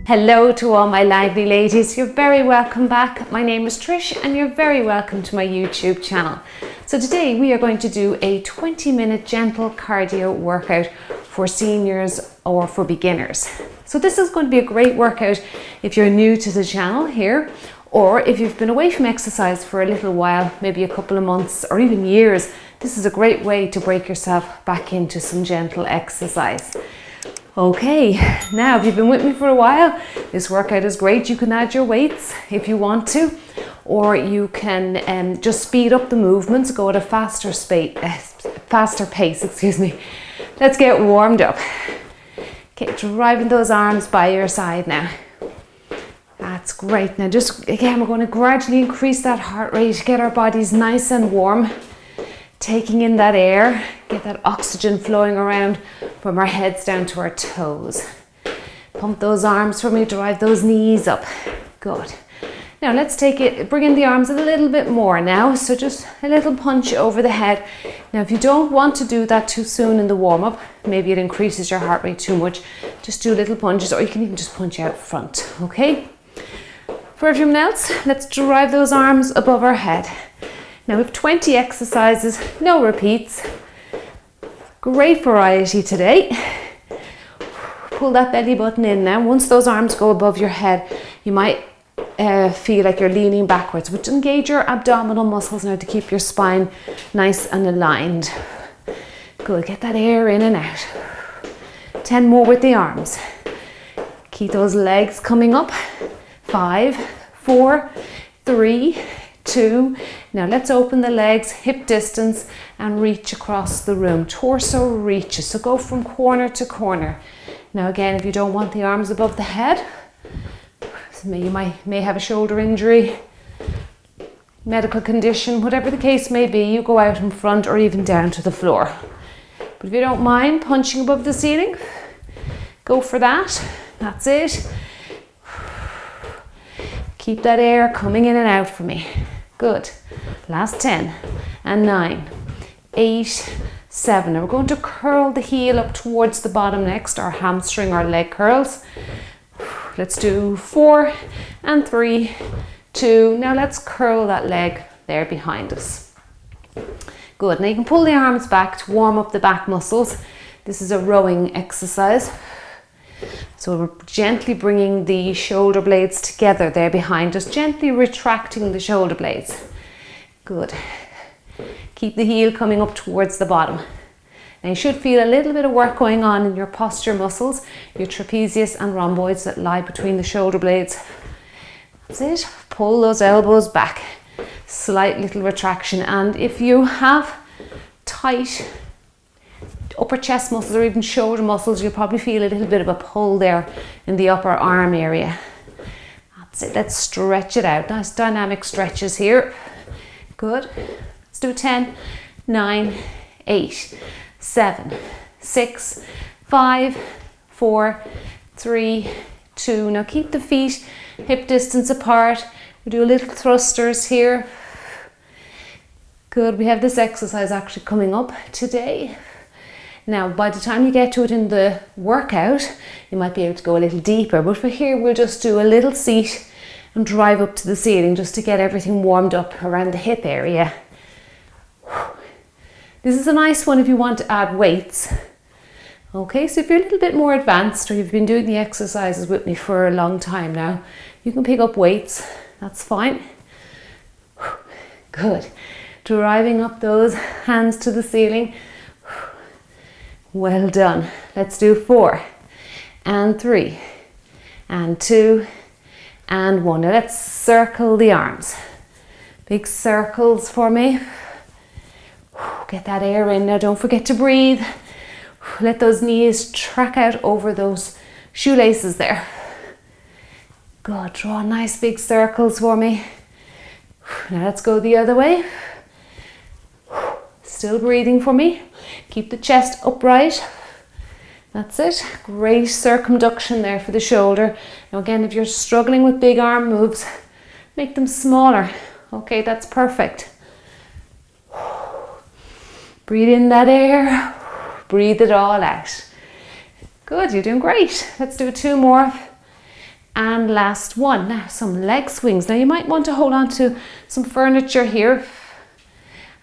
Hello to all my lively ladies, you're very welcome back. My name is Trish and you're very welcome to my YouTube channel. So today we are going to do a 20-minute gentle cardio workout for seniors or for beginners. So this is going to be a great workout if you're new to the channel here, or if you've been away from exercise for a little while, maybe a couple of months or even years. This is a great way to break yourself back into some gentle exercise. Okay, now if you've been with me for a while, this workout is great. You can add your weights if you want to, or you can just speed up the movements, go at a faster pace, excuse me. Let's get warmed up. Okay, driving those arms by your side now. That's great. Now just again, we're going to gradually increase that heart rate, get our bodies nice and warm. Taking in that air, get that oxygen flowing around from our heads down to our toes. Pump those arms for me, drive those knees up. Good. Now let's bring in the arms a little bit more now. So just a little punch over the head. Now if you don't want to do that too soon in the warm-up, maybe it increases your heart rate too much, just do little punches, or you can even just punch out front, okay? For everyone else, let's drive those arms above our head. Now we have 20 exercises, no repeats. Great variety today. Pull that belly button in now. Once those arms go above your head, you might feel like you're leaning backwards, but engage your abdominal muscles now to keep your spine nice and aligned. Good, get that air in and out. 10 more with the arms. Keep those legs coming up. 5, 4, 3, 2. Now let's open the legs, hip distance, and reach across the room. Torso reaches, so go from corner to corner. Now again, if you don't want the arms above the head, so you may have a shoulder injury, medical condition, whatever the case may be, you go out in front or even down to the floor. But if you don't mind punching above the ceiling, go for that. That's it. Keep that air coming in and out for me. Good. Last 10 and 9, 8, 7. Now we're going to curl the heel up towards the bottom next, our hamstring, our leg curls. Let's do 4 and 3, 2. Now let's curl that leg there behind us. Good. Now you can pull the arms back to warm up the back muscles. This is a rowing exercise. So we're gently bringing the shoulder blades together there behind us, gently retracting the shoulder blades. Good. Keep the heel coming up towards the bottom. Now you should feel a little bit of work going on in your posture muscles, your trapezius and rhomboids that lie between the shoulder blades. That's it. Pull those elbows back. Slight little retraction. And if you have tight upper chest muscles or even shoulder muscles, you'll probably feel a little bit of a pull there in the upper arm area. That's it. Let's stretch it out. Nice dynamic stretches here. Good. Let's do 10, 9, 8, 7, 6, 5, 4, 3, 2. Now keep the feet hip distance apart. We do a little thrusters here. Good. We have this exercise actually coming up today. Now, by the time you get to it in the workout, you might be able to go a little deeper. But for here, we'll just do a little seat and drive up to the ceiling just to get everything warmed up around the hip area. This is a nice one if you want to add weights. Okay, so if you're a little bit more advanced or you've been doing the exercises with me for a long time now, you can pick up weights. That's fine. Good. Driving up those hands to the ceiling. Well done. Let's do 4 and 3 and 2 and 1. Now let's circle the arms. Big circles for me. Get that air in. Now don't forget to breathe. Let those knees track out over those shoelaces there. Good. Draw nice big circles for me. Now let's go the other way. Still breathing for me. Keep the chest upright. That's it. Great circumduction there for the shoulder. Now again, if you're struggling with big arm moves, make them smaller. Okay, that's perfect. Breathe in that air. Breathe it all out. Good, you're doing great. Let's do 2 more. And last one. Now some leg swings. Now you might want to hold on to some furniture here.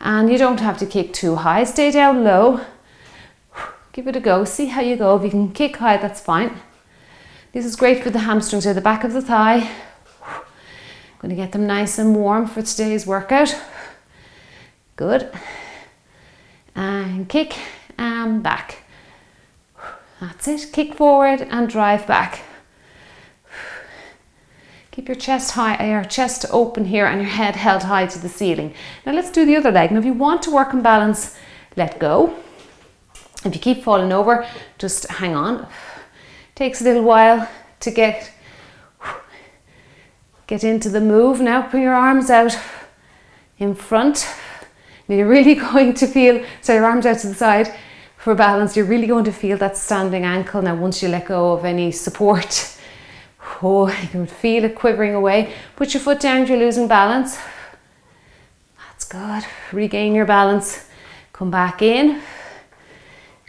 And you don't have to kick too high. Stay down low. Give it a go. See how you go. If you can kick high, that's fine. This is great for the hamstrings or the back of the thigh. Going to get them nice and warm for today's workout. Good. And kick and back. That's it. Kick forward and drive back. Keep your chest high, your chest open here and your head held high to the ceiling. Now let's do the other leg. Now if you want to work on balance, let go. If you keep falling over, just hang on. Takes a little while to get into the move. Now put your arms out in front. Now you're really going to feel, so your arms out to the side for balance, you're really going to feel that standing ankle now once you let go of any support. Oh, you can feel it quivering away. Put your foot down if you're losing balance. That's good. Regain your balance. Come back in.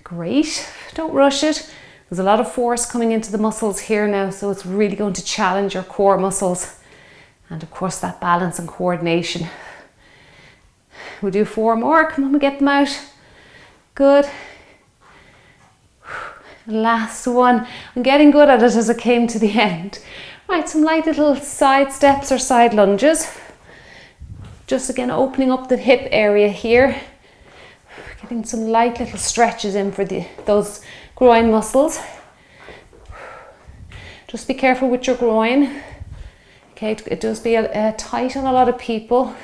Great. Don't rush it. There's a lot of force coming into the muscles here now, so it's really going to challenge your core muscles. And of course that balance and coordination. We'll do 4 more. Come on, we'll get them out. Good. Last one. I'm getting good at it as I came to the end. Right, some light little side steps or side lunges. Just again opening up the hip area here. Getting some light little stretches in for those groin muscles. Just be careful with your groin. Okay, it does be tight on a lot of people.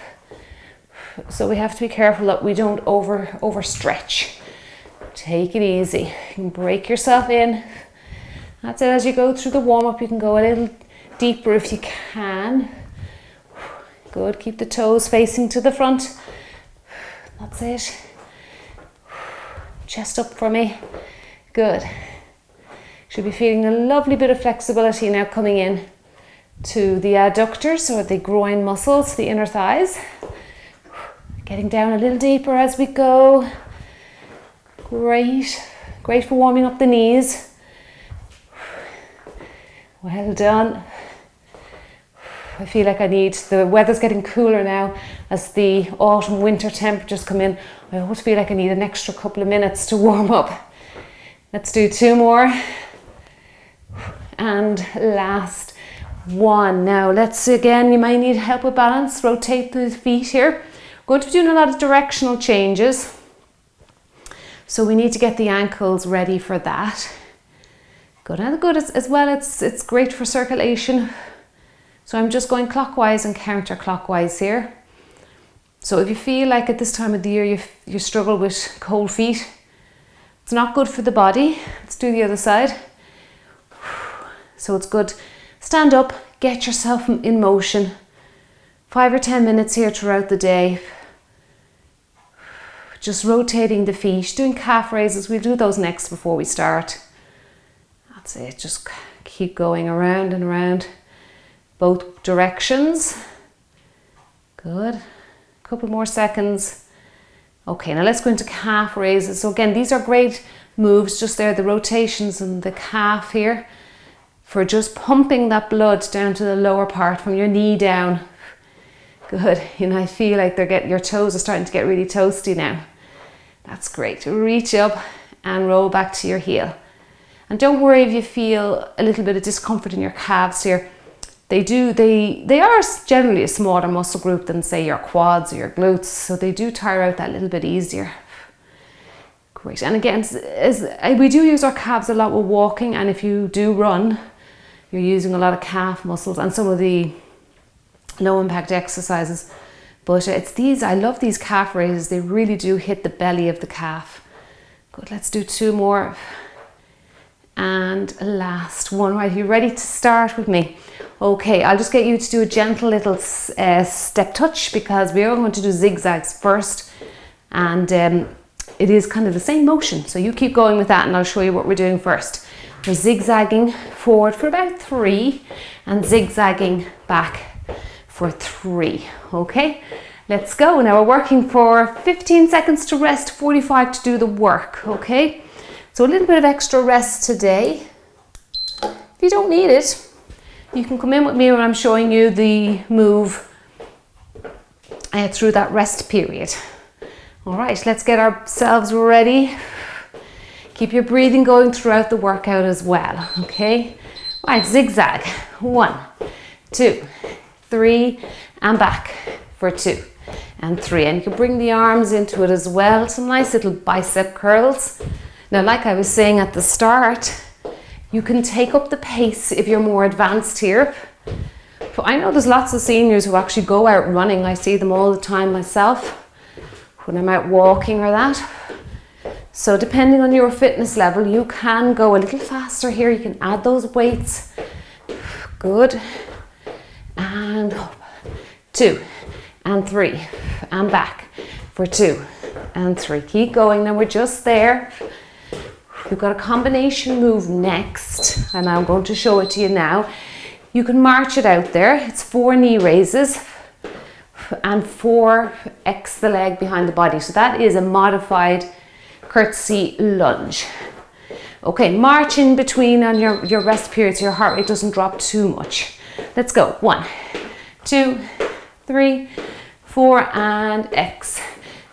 So we have to be careful that we don't overstretch. Take it easy. You can break yourself in. That's it. As you go through the warm-up, you can go a little deeper if you can. Good. Keep the toes facing to the front. That's it. Chest up for me. Good. Should be feeling a lovely bit of flexibility now coming in to the adductors or the groin muscles, the inner thighs. Getting down a little deeper as we go. Great. Great for warming up the knees. Well done. I feel like the weather's getting cooler now as the autumn winter temperatures come in. I always feel like I need an extra couple of minutes to warm up. Let's do 2 more. And last one. Now let's again, you might need help with balance. Rotate the feet here. We're going to be doing a lot of directional changes. So we need to get the ankles ready for that. Good, and good as well, it's great for circulation. So I'm just going clockwise and counterclockwise here. So if you feel like at this time of the year you struggle with cold feet, it's not good for the body. Let's do the other side. So it's good. Stand up, get yourself in motion. 5 or 10 minutes here throughout the day. Just rotating the feet, doing calf raises. We'll do those next before we start. That's it, just keep going around and around both directions. Good, a couple more seconds. Okay, now let's go into calf raises. So again, these are great moves, just there, the rotations and the calf here for just pumping that blood down to the lower part from your knee down. Good, I feel like your toes are starting to get really toasty now. That's great. Reach up and roll back to your heel. And don't worry if you feel a little bit of discomfort in your calves here. They are generally a smaller muscle group than say your quads or your glutes, so they do tire out that little bit easier. Great. And again, we do use our calves a lot with walking, and if you do run, you're using a lot of calf muscles and some of the low impact exercises. But I love these calf raises. They really do hit the belly of the calf. Good, let's do 2 more. And last one. Right, you ready to start with me? Okay, I'll just get you to do a gentle little step touch because we are going to do zigzags first. And it is kind of the same motion. So you keep going with that and I'll show you what we're doing first. We're zigzagging forward for about 3 and zigzagging back for 3. Okay, let's go. Now we're working for 15 seconds to rest, 45 to do the work. Okay, so a little bit of extra rest today. If you don't need it, You can come in with me when I'm showing you the move through that rest period. All right, let's get ourselves ready. Keep your breathing going throughout the workout as well, okay? Right, zigzag. 1, 2, 3, and back for 2 and 3. And you can bring the arms into it as well. Some nice little bicep curls. Now, like I was saying at the start, you can take up the pace if you're more advanced here. But I know there's lots of seniors who actually go out running. I see them all the time myself when I'm out walking or that. So depending on your fitness level, you can go a little faster here. You can add those weights. Good. And up. 2 and 3 and back for 2 and 3. Keep going. Now we're just there. We've got a combination move next, and I'm going to show it to you now. You can march it out there. It's 4 knee raises and 4x the leg behind the body. So that is a modified curtsy lunge. Okay, march in between on your rest period so your heart rate doesn't drop too much. Let's go. 1, 2, 3, 4, and X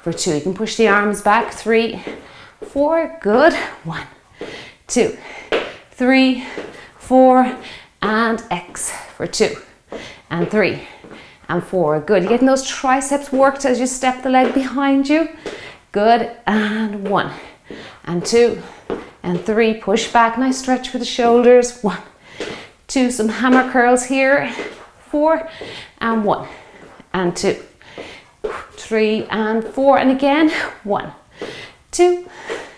for 2. You can push the arms back. 3, 4, good. 1, 2, 3, 4, and X for 2 and 3 and 4. Good. You're getting those triceps worked as you step the leg behind you. Good. And 1 and 2 and 3. Push back. Nice stretch for the shoulders. 1, 2. Some hammer curls here. 4 and 1 and 2, 3 and 4. And again. 1, 2,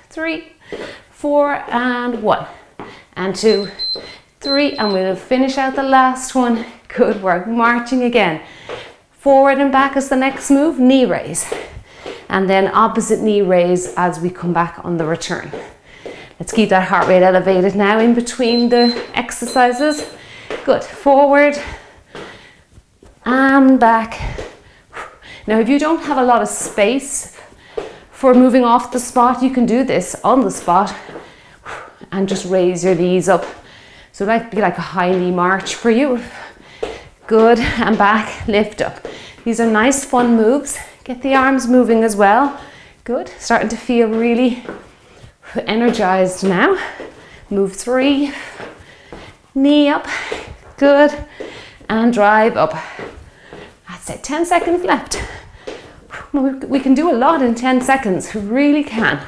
3, 4 and 1 and 2, 3. And we'll finish out the last one. Good work. Marching again. Forward and back is the next move. Knee raise. And then opposite knee raise as we come back on the return. Let's keep that heart rate elevated now in between the exercises. Good. Forward and back. Now, if you don't have a lot of space for moving off the spot, you can do this on the spot and just raise your knees up. So it might be like a high knee march for you. Good. And back, lift up. These are nice, fun moves. Get the arms moving as well. Good. Starting to feel really energized now. Move 3. Knee up. Good. And drive up. That's it. 10 seconds left. We can do a lot in 10 seconds. We really can.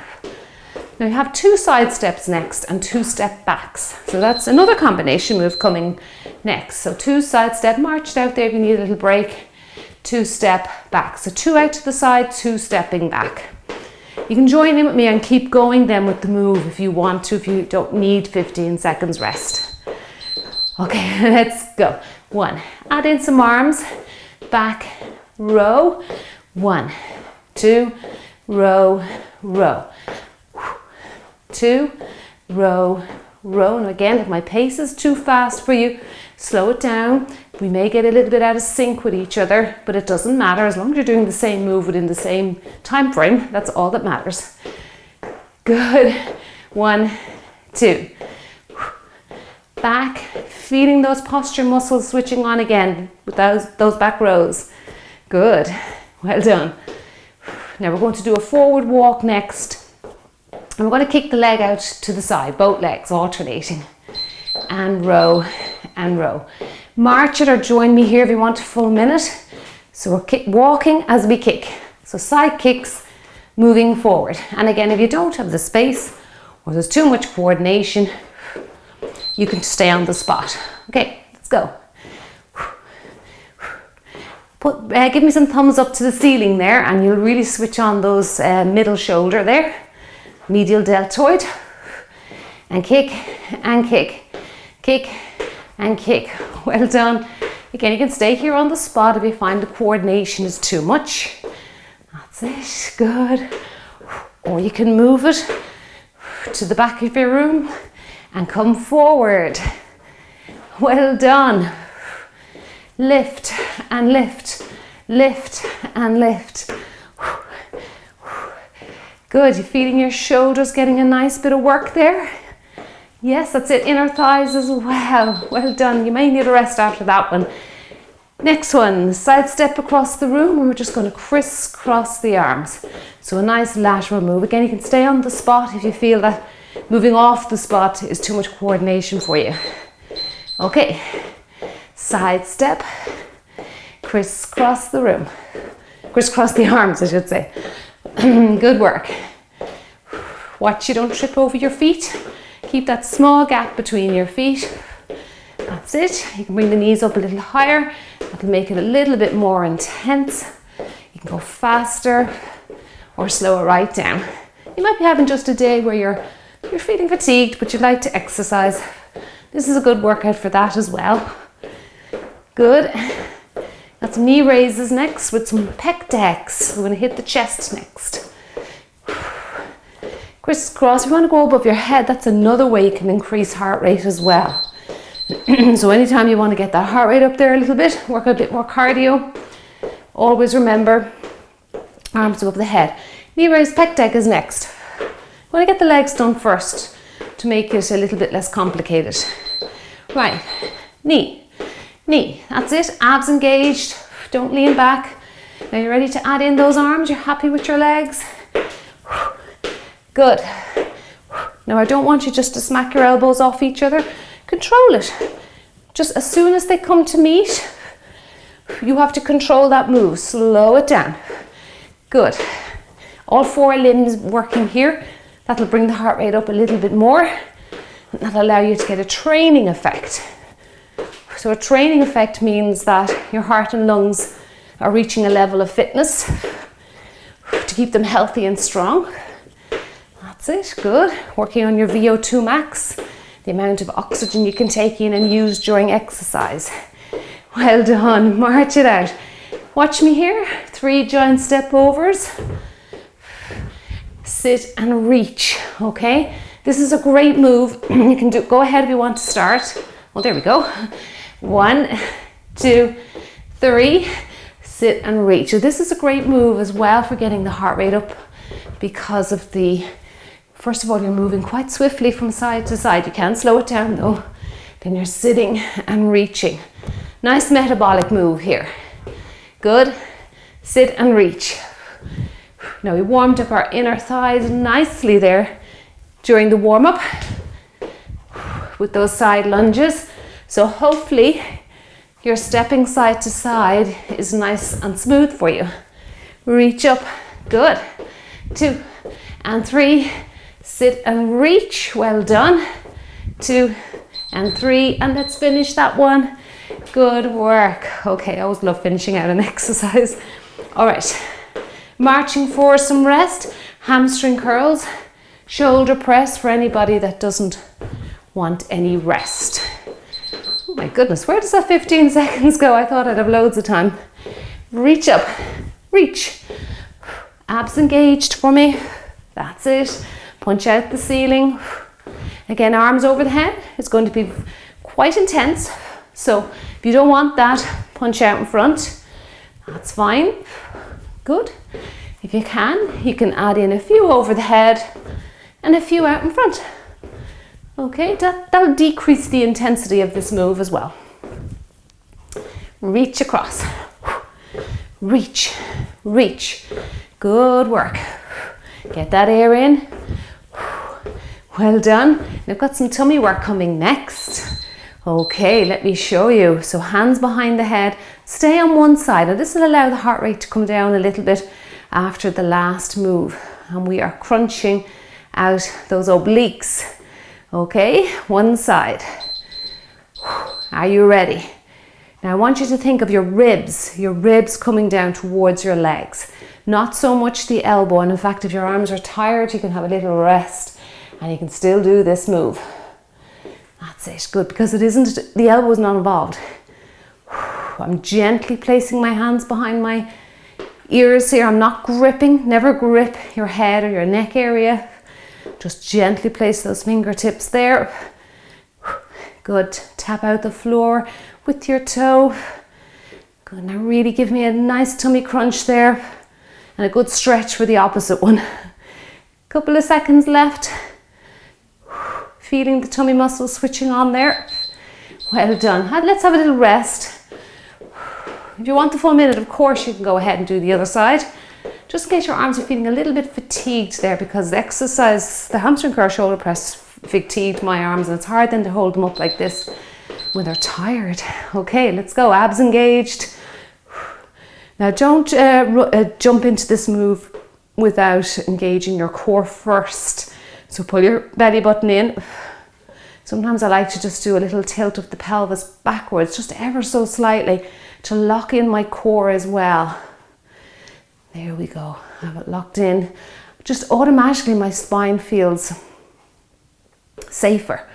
Now you have 2 side steps next and 2 step backs. So that's another combination move coming next. So 2 side step, marched out there if you need a little break. 2 step back. So 2 out to the side, 2 stepping back. You can join in with me and keep going then with the move if you want to, if you don't need 15 seconds rest. Okay, let's go. 1, add in some arms, back, row. 1, 2, row, row. 2, row, row. And again, if my pace is too fast for you, slow it down. We may get a little bit out of sync with each other, but it doesn't matter. As long as you're doing the same move within the same time frame, that's all that matters. Good. 1, 2. Back, feeling those posture muscles switching on again with those back rows. Good. Well done. Now we're going to do a forward walk next. And we're going to kick the leg out to the side, both legs alternating. And row and row. March it or join me here if you want a full minute. So we're walking as we kick. So side kicks, moving forward. And again, if you don't have the space or there's too much coordination, you can stay on the spot. Okay, let's go. Give me some thumbs up to the ceiling there and you'll really switch on those middle shoulder there. Medial deltoid. And kick and kick. Kick and kick. Well done. Again, you can stay here on the spot if you find the coordination is too much. That's it. Good. Or you can move it to the back of your room and come forward. Well done. Lift and lift. Lift and lift. Good. You're feeling your shoulders getting a nice bit of work there. Yes, that's it. Inner thighs as well. Well done. You may need a rest after that one. Next one, side step across the room, and we're just going to crisscross the arms. So a nice lateral move. Again, you can stay on the spot if you feel that moving off the spot is too much coordination for you. Okay, side step, crisscross the room. Crisscross the arms, I should say. Good work. Watch you don't trip over your feet. Keep that small gap between your feet. That's it. You can bring the knees up a little higher. That'll make it a little bit more intense. You can go faster or slow it right down. You might be having just a day where you're feeling fatigued, but you'd like to exercise. This is a good workout for that as well. Good. Got some knee raises next with some pec decks. We're going to hit the chest next. Crisscross. If you want to go above your head, that's another way you can increase heart rate as well. So anytime you want to get that heart rate up there a little bit, work a bit more cardio, always remember arms above the head. Knee raise pec deck is next. You want to get the legs done first to make it a little bit less complicated. Right, knee, that's it, abs engaged, don't lean back. Now you're ready to add in those arms, you're happy with your legs. Good. Now I don't want you just to smack your elbows off each other. Control it. Just as soon as they come to meet, you have to control that move. Slow it down. Good. All four limbs working here. That'll bring the heart rate up a little bit more. And that'll allow you to get a training effect. So a training effect means that your heart and lungs are reaching a level of fitness to keep them healthy and strong. That's it. Good. Working on your VO2 max. The amount of oxygen you can take in and use during exercise. Well done, march it out. Watch me here, 3 giant step overs. Sit and reach, okay? This is a great move. You can go ahead if you want to start. Well, there we go. 1, 2, 3, sit and reach. So this is a great move as well for getting the heart rate up because of first of all, you're moving quite swiftly from side to side. You can slow it down though. Then you're sitting and reaching. Nice metabolic move here. Good. Sit and reach. Now we warmed up our inner thighs nicely there during the warm-up with those side lunges. So hopefully your stepping side to side is nice and smooth for you. Reach up. Good. 2 and 3. Sit and reach, well done. 2 and 3, and let's finish that one. Good work. Okay, I always love finishing out an exercise. All right, marching for some rest, hamstring curls, shoulder press for anybody that doesn't want any rest. Oh my goodness, where does that 15 seconds go? I thought I'd have loads of time. Reach up, reach. Abs engaged for me. That's it. Punch out the ceiling. Again, arms over the head. It's going to be quite intense. So if you don't want that, punch out in front. That's fine. Good. If you can add in a few over the head and a few out in front. Okay, that'll decrease the intensity of this move as well. Reach across. Reach, reach. Good work. Get that air in. Well done. Now I've got some tummy work coming next. Okay, let me show you. So hands behind the head, stay on one side. Now this will allow the heart rate to come down a little bit after the last move. And we are crunching out those obliques. Okay, one side. Are you ready? Now I want you to think of your ribs coming down towards your legs. Not so much the elbow, and in fact if your arms are tired you can have a little rest and you can still do this move. That's it, good, because the elbow is not involved. I'm gently placing my hands behind my ears here. I'm not gripping, never grip your head or your neck area. Just gently place those fingertips there. Good, tap out the floor with your toe. Good, now really give me a nice tummy crunch there and a good stretch for the opposite one. Couple of seconds left. Feeling the tummy muscles switching on there. Well done. Let's have a little rest. If you want the full minute, of course, you can go ahead and do the other side. Just in case your arms are feeling a little bit fatigued there, because the exercise, the hamstring curl shoulder press fatigued my arms, and it's hard then to hold them up like this when they're tired. Okay, let's go. Abs engaged. Now don't jump into this move without engaging your core first. So pull your belly button in. Sometimes I like to just do a little tilt of the pelvis backwards, just ever so slightly, to lock in my core as well. There we go. I have it locked in. Just automatically my spine feels safer.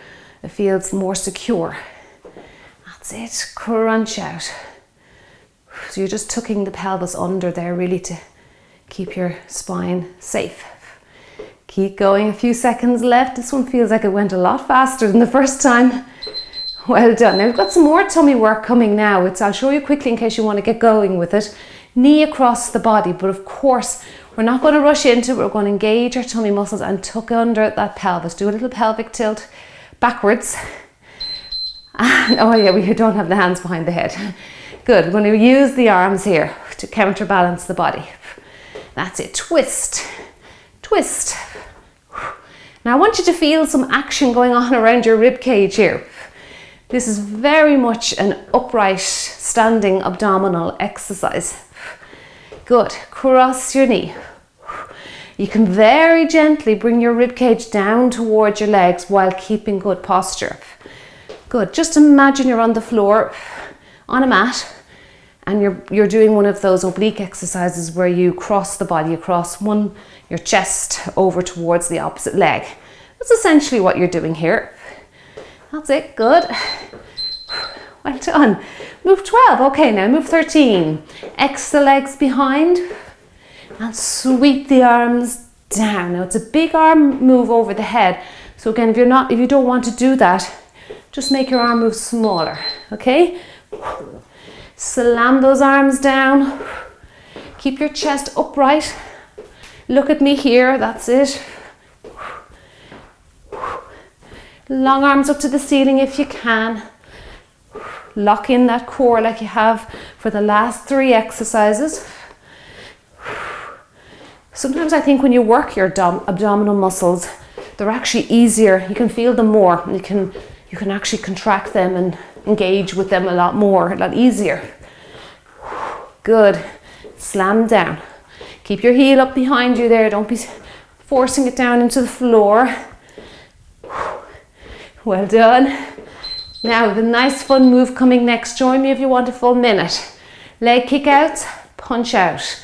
It feels more secure. That's it. Crunch out. So you're just tucking the pelvis under there, really, to keep your spine safe. Keep going. A few seconds left. This one feels like it went a lot faster than the first time. Well done. Now we've got some more tummy work coming now. I'll show you quickly in case you want to get going with it. Knee across the body, but of course we're not going to rush into it. We're going to engage our tummy muscles and tuck under that pelvis. Do a little pelvic tilt backwards. And, oh yeah, we don't have the hands behind the head. Good. We're going to use the arms here to counterbalance the body. That's it. Twist, twist. Now I want you to feel some action going on around your rib cage here. This is very much an upright standing abdominal exercise. Good. Cross your knee. You can very gently bring your rib cage down towards your legs while keeping good posture. Good. Just imagine you're on the floor on a mat and you're doing one of those oblique exercises where you cross the body across your chest over towards the opposite leg. That's essentially what you're doing here. That's it. Good. Well done. Move 12. Okay, now move 13. X the legs behind and sweep the arms down. Now it's a big arm move over the head. So again, if you don't want to do that, just make your arm move smaller. Okay? Slam those arms down. Keep your chest upright. Look at me here. That's it. Long arms up to the ceiling if you can. Lock in that core like you have for the last 3 exercises. Sometimes I think when you work your abdominal muscles, they're actually easier. You can feel them more. You can actually contract them and engage with them a lot more, a lot easier. Good. Slam down. Keep your heel up behind you there. Don't be forcing it down into the floor. Well done. Now the nice fun move coming next. Join me if you want a full minute. Leg kick out, punch out.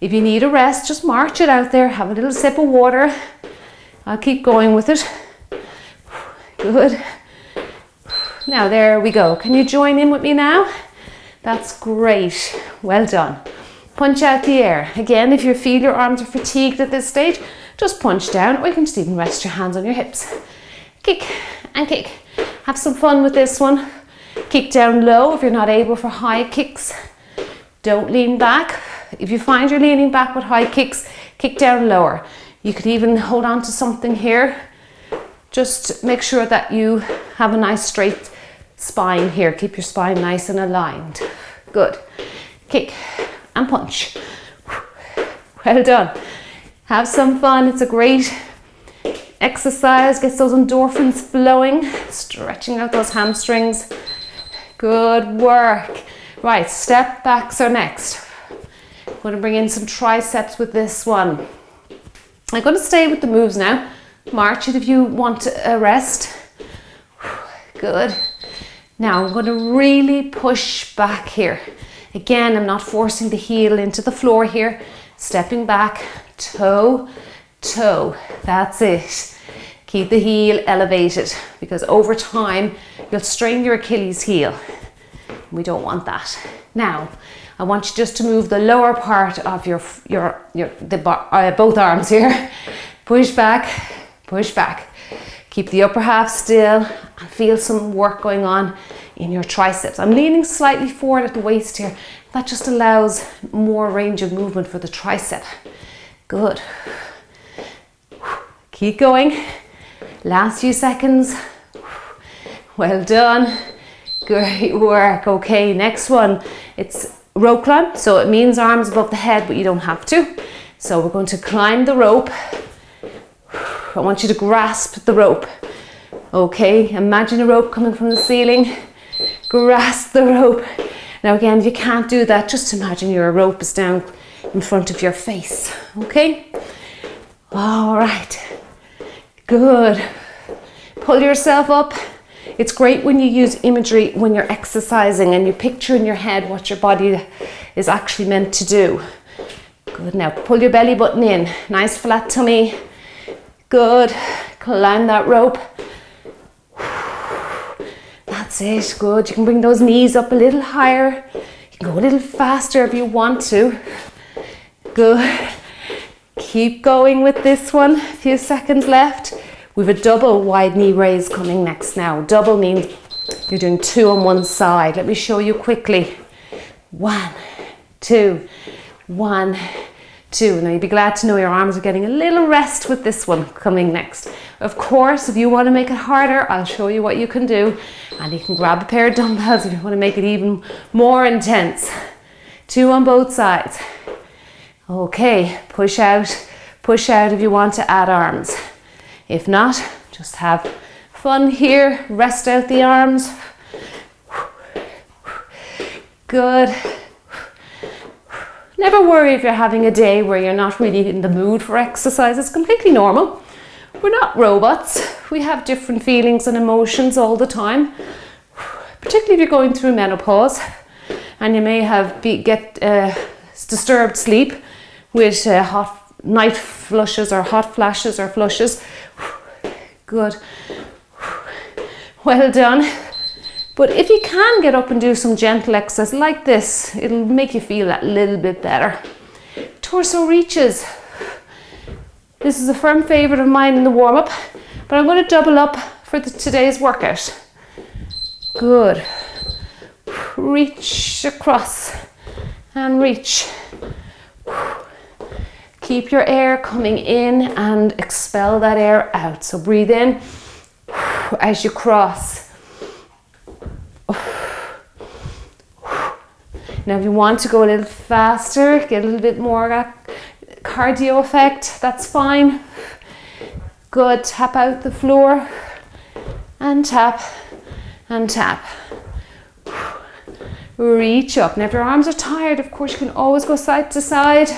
If you need a rest, just march it out there. Have a little sip of water. I'll keep going with it. Good. Now there we go. Can you join in with me now? That's great. Well done. Punch out the air. Again, if you feel your arms are fatigued at this stage, just punch down, or you can just even rest your hands on your hips. Kick and kick. Have some fun with this one. Kick down low if you're not able for high kicks. Don't lean back. If you find you're leaning back with high kicks, kick down lower. You could even hold on to something here. Just make sure that you have a nice straight spine here. Keep your spine nice and aligned. Good. Kick and punch. Well done. Have some fun. It's a great exercise. Gets those endorphins flowing. Stretching out those hamstrings. Good work. Right, step backs are next. I'm going to bring in some triceps with this one. I'm going to stay with the moves now. March it if you want a rest. Good. Now I'm going to really push back here. Again, I'm not forcing the heel into the floor here. Stepping back, toe, toe. That's it. Keep the heel elevated because over time you'll strain your Achilles heel. We don't want that. Now, I want you just to move the lower part of both arms here. Push back, push back. Keep the upper half still and feel some work going on in your triceps. I'm leaning slightly forward at the waist here. That just allows more range of movement for the tricep. Good. Keep going. Last few seconds. Well done. Great work. Okay, next one. It's rope climb. So it means arms above the head, but you don't have to. So we're going to climb the rope. I want you to grasp the rope. Okay, imagine a rope coming from the ceiling. Grasp the rope. Now again, if you can't do that, just imagine your rope is down in front of your face. Okay? All right. Good. Pull yourself up. It's great when you use imagery when you're exercising and you picture in your head what your body is actually meant to do. Good. Now pull your belly button in. Nice flat tummy. Good. Climb that rope. That's it. Good. You can bring those knees up a little higher. You can go a little faster if you want to. Good. Keep going with this one. A few seconds left. We have a double wide knee raise coming next now. Double means you're doing 2 on one side. Let me show you quickly. 1, 2, 1, 2. Now you'd be glad to know your arms are getting a little rest with this one coming next. Of course, if you want to make it harder, I'll show you what you can do. And you can grab a pair of dumbbells if you want to make it even more intense. 2 on both sides. Okay, push out if you want to add arms. If not, just have fun here. Rest out the arms. Good. Never worry if you're having a day where you're not really in the mood for exercise. It's completely normal. We're not robots. We have different feelings and emotions all the time. Particularly if you're going through menopause and you may have get disturbed sleep with hot night flushes or hot flashes or flushes. Good. Well done. But if you can get up and do some gentle exercise like this, it'll make you feel that little bit better. Torso reaches. This is a firm favorite of mine in the warm-up, but I'm going to double up for today's workout. Good. Reach across and reach. Keep your air coming in and expel that air out. So breathe in as you cross. Now if you want to go a little faster, get a little bit more cardio effect, that's fine. Good. Tap out the floor and tap and tap. Reach up. Now if your arms are tired, of course you can always go side to side.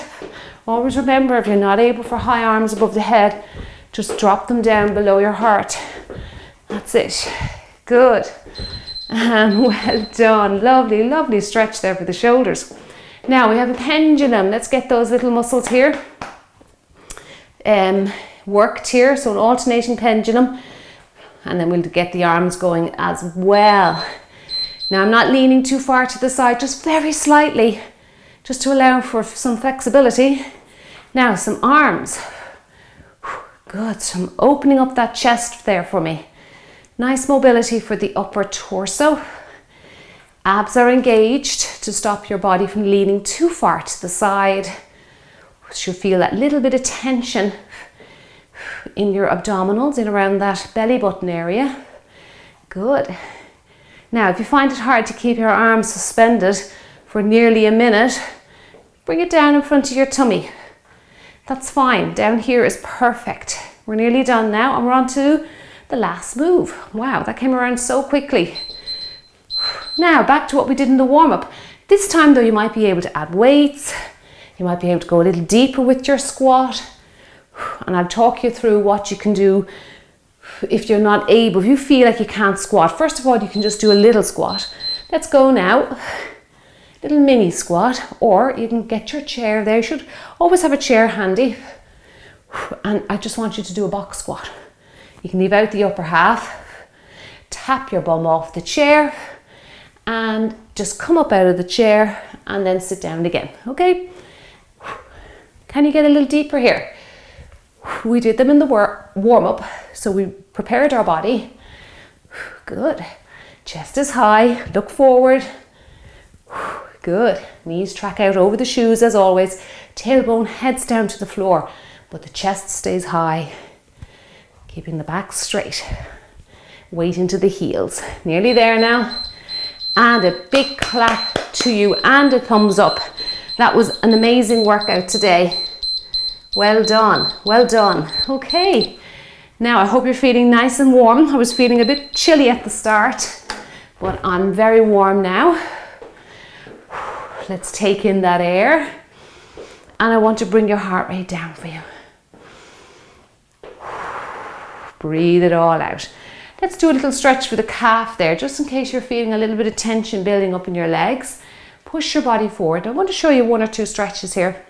Always remember, if you're not able for high arms above the head, just drop them down below your heart. That's it. Good. And well done. Lovely, lovely stretch there for the shoulders. Now we have a pendulum. Let's get those little muscles here worked here. So an alternating pendulum. And then we'll get the arms going as well. Now I'm not leaning too far to the side, just very slightly, just to allow for some flexibility. Now some arms. Good. So I'm opening up that chest there for me. Nice mobility for the upper torso. Abs are engaged to stop your body from leaning too far to the side. So you feel that little bit of tension in your abdominals, in around that belly button area. Good. Now, if you find it hard to keep your arms suspended for nearly a minute, bring it down in front of your tummy. That's fine. Down here is perfect. We're nearly done now, and we're on to the last move. Wow, that came around so quickly. Now, back to what we did in the warm-up. This time, though, you might be able to add weights. You might be able to go a little deeper with your squat. And I'll talk you through what you can do if you're not able, if you feel like you can't squat. First of all, you can just do a little squat. Let's go now. Little mini squat, or you can get your chair there. You should always have a chair handy. And I just want you to do a box squat. You can leave out the upper half, tap your bum off the chair, and just come up out of the chair and then sit down again, okay? Can you get a little deeper here? We did them in the warm-up, so we prepared our body. Good. Chest is high, look forward. Good. Knees track out over the shoes as always. Tailbone heads down to the floor, but the chest stays high. Keeping the back straight. Weight into the heels. Nearly there now. And a big clap to you and a thumbs up. That was an amazing workout today. Well done, well done. Okay, now I hope you're feeling nice and warm. I was feeling a bit chilly at the start, but I'm very warm now. Let's take in that air. And I want to bring your heart rate down for you. Breathe it all out. Let's do a little stretch for the calf there, just in case you're feeling a little bit of tension building up in your legs. Push your body forward. I want to show you 1 or 2 stretches here,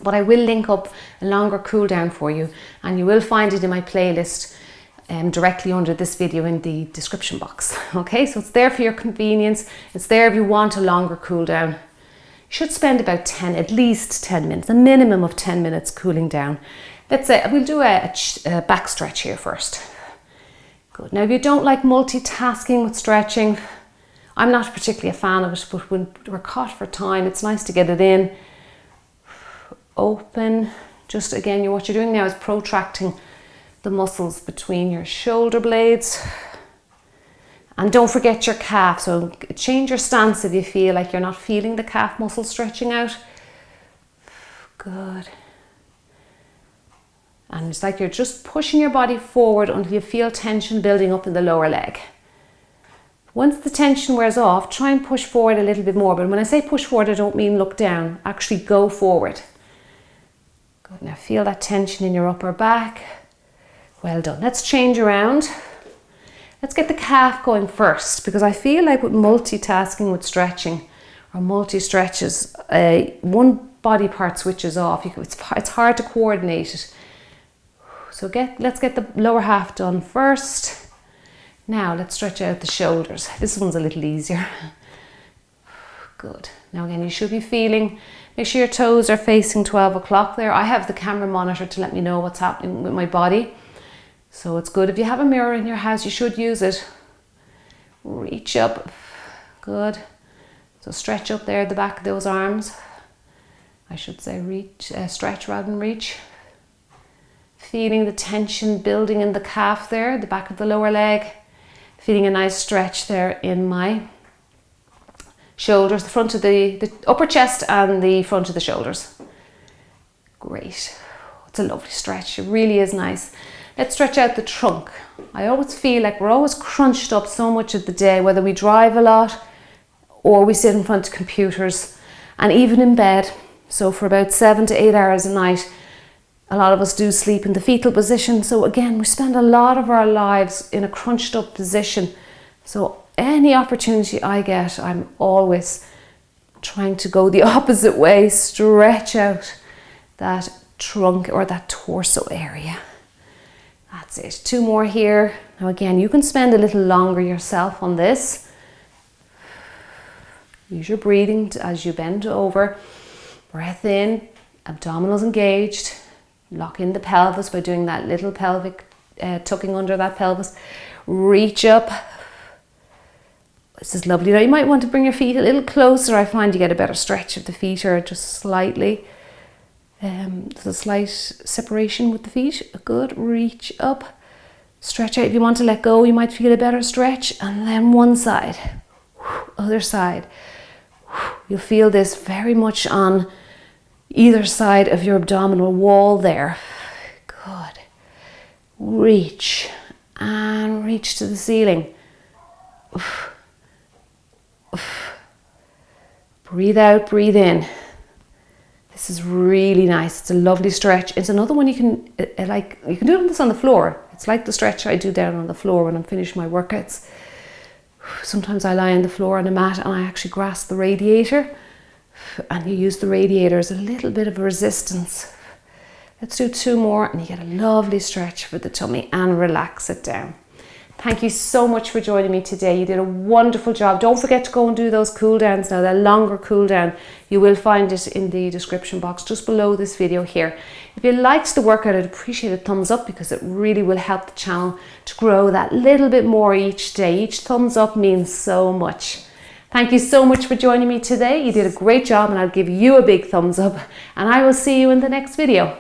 but I will link up a longer cool down for you, and you will find it in my playlist directly under this video in the description box. Okay, so it's there for your convenience. It's there if you want a longer cool down. You should spend about at least 10 minutes, a minimum of 10 minutes cooling down. Let's say we'll do a back stretch here first. Good. Now, if you don't like multitasking with stretching, I'm not particularly a fan of it, but when we're caught for time, it's nice to get it in. Open. Just again, what you're doing now is protracting the muscles between your shoulder blades. And don't forget your calf. So change your stance if you feel like you're not feeling the calf muscle stretching out. Good. And it's like you're just pushing your body forward until you feel tension building up in the lower leg. Once the tension wears off, try and push forward a little bit more. But when I say push forward, I don't mean look down. Actually go forward. Good. Now feel that tension in your upper back. Well done. Let's change around. Let's get the calf going first, because I feel like with multitasking with stretching or multi-stretches, one body part switches off. It's hard to coordinate it. So let's get the lower half done first. Now let's stretch out the shoulders. This one's a little easier. Good. Now again, you should be feeling, make sure your toes are facing 12 o'clock there. I have the camera monitor to let me know what's happening with my body. So it's good if you have a mirror in your house, you should use it. Reach up. Good. So stretch up there at the back of those arms. I should say reach, stretch rather than reach. Feeling the tension building in the calf there, the back of the lower leg. Feeling a nice stretch there in my shoulders, the front of the upper chest and the front of the shoulders. Great. It's a lovely stretch. It really is nice. Let's stretch out the trunk. I always feel like we're always crunched up so much of the day, whether we drive a lot or we sit in front of computers and even in bed. So for about 7 to 8 hours a night, a lot of us do sleep in the fetal position. So again, we spend a lot of our lives in a crunched up position. So any opportunity I get, I'm always trying to go the opposite way, stretch out that trunk or that torso area. That's it. 2 more here. Now again, you can spend a little longer yourself on this. Use your breathing as you bend over. Breath in, abdominals engaged. Lock in the pelvis by doing that little pelvic tucking under that pelvis. Reach up. This is lovely. Now you might want to bring your feet a little closer. I find you get a better stretch of the feet, or just slightly. There's a slight separation with the feet. Good. Reach up. Stretch out. If you want to let go, you might feel a better stretch. And then one side. Other side. You'll feel this very much on either side of your abdominal wall there. Good. Reach. And reach to the ceiling. Breathe out, breathe in. This is really nice. It's a lovely stretch. It's another one you can you can do this on the floor. It's like the stretch I do down on the floor when I'm finished my workouts. Sometimes I lie on the floor on a mat and I actually grasp the radiator, and you use the radiator as a little bit of a resistance. Let's do 2 more and you get a lovely stretch for the tummy and relax it down. Thank you so much for joining me today. You did a wonderful job. Don't forget to go and do those cool downs now, that longer cool down. You will find it in the description box just below this video here. If you liked the workout, I'd appreciate a thumbs up, because it really will help the channel to grow that little bit more each day. Each thumbs up means so much. Thank you so much for joining me today. You did a great job, and I'll give you a big thumbs up, and I will see you in the next video.